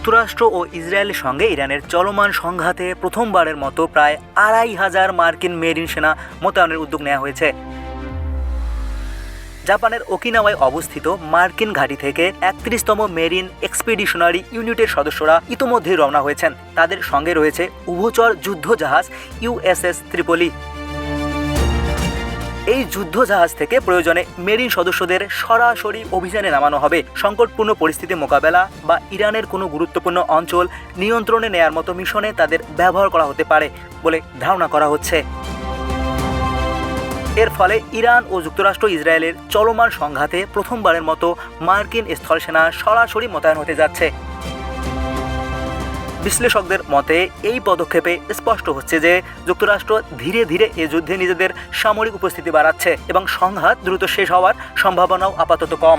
যুক্তরাষ্ট্র ও ইসরায়েলের সঙ্গে ইরানের চলমান সংঘাতে প্রথমবারের মতো প্রায় ২৫০০ মার্কিন মেরিন সেনা মোতায়েনের উদ্যোগ নেওয়া হয়েছে। জাপানের ওকিনাওয়ায় অবস্থিত মার্কিন ঘাঁটি থেকে ৩১তম মেরিন এক্সপিডিশনারি ইউনিটের সদস্যরা ইতোমধ্যেই রওনা হয়েছেন। তাদের সঙ্গে রয়েছে উভচর যুদ্ধজাহাজ ইউএসএস ত্রিপলি। এই যুদ্ধজাহাজ থেকে প্রয়োজনে মেরিন সদস্যদের সরাসরি অভিযানে নামানো হবে। সংকটপূর্ণ পরিস্থিতি মোকাবেলা বা ইরানের কোনো গুরুত্বপূর্ণ অঞ্চল নিয়ন্ত্রণে নেয়ার মতো মিশনে তাদের ব্যবহার করা হতে পারে বলে ধারণা করা হচ্ছে। এর ফলে ইরান ও যুক্তরাষ্ট্র ইসরায়েলের চলমান সংঘাতে প্রথমবারের মতো মার্কিন স্থলসেনা সরাসরি মোতায়েন হতে যাচ্ছে। বিশ্লেষকদের মতে এই পদক্ষেপে স্পষ্ট হচ্ছে যে যুক্তরাষ্ট্র ধীরে ধীরে এ যুদ্ধে নিজেদের সামরিক উপস্থিতি বাড়াচ্ছে এবং সংঘাত দ্রুত শেষ হওয়ার সম্ভাবনাও আপাতত কম।